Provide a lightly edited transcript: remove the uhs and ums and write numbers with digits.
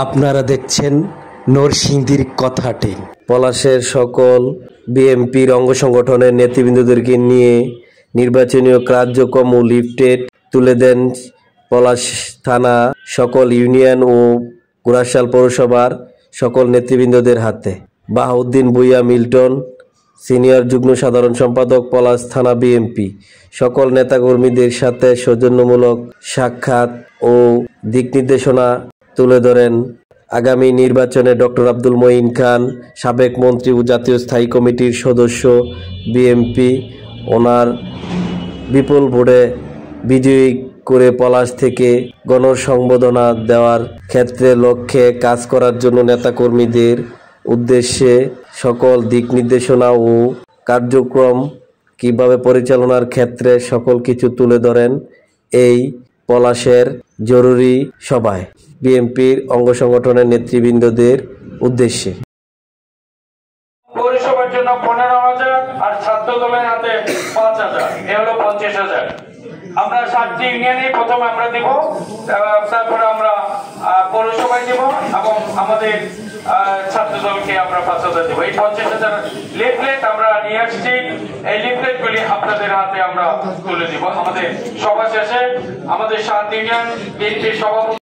আপনারা দেখছেন নরসিংদীর কথাটি। পলাশের সকল বিএনপির অঙ্গ সংগঠনের নেতৃবৃন্দদেরকে নিয়ে নির্বাচনী কার্যক্রম ও লিফলেট তুলে দেন পলাশ থানা সকল ইউনিয়ন ও ঘোড়াশাল পৌরসভার সকল নেতৃবৃন্দদের হাতে। বাহাউদ্দিন ভূঁইয়া মিল্টন, সিনিয়র যুগ্ম সাধারণ সম্পাদক, পলাশ থানা বিএনপি, সকল নেতাকর্মীদের সাথে সৌজন্যমূলক সাক্ষাৎ ও দিক নির্দেশনা তুলে ধরেন আগামী নির্বাচনে ডক্টর আব্দুল মঈন খান, সাবেক মন্ত্রী ও জাতীয় স্থায়ী কমিটির সদস্য বিএনপি, ওনার বিপুল ভোটে বিজয়ী করে পলাশ থেকে গণসংবর্ধনা দেওয়ার ক্ষেত্রে লক্ষ্যে কাজ করার জন্য নেতাকর্মীদের উদ্দেশ্যে সকল দিক নির্দেশনা ও কার্যক্রম কিভাবে পরিচালনার ক্ষেত্রে সকল কিছু তুলে ধরেন এই পলাশের জরুরি সভায় বিএনপির অঙ্গ সংগঠনের নেতৃবৃন্দদের উদ্দেশ্যে। পৌরসভার জন্য 15,000 আর ছাত্র দলের হাতে 5,000, এ হলো 50,000। আমরা 7টি ইউনিয়নে প্রথমে আমরা দিব, তারপরে আমরা পৌরসভায় দিব এবং আমাদের ছাত্র দলকে আমরা 5,000 দিব। এই 50,000 লিফলেট আমরা নিয়ে আসছি। এই লিফলেটগুলি আপনাদের হাতে আমরা তুলে দিব। আমাদের সভা শেষে আমাদের 7 ইউনিয়ন বিএনপির সভাপতি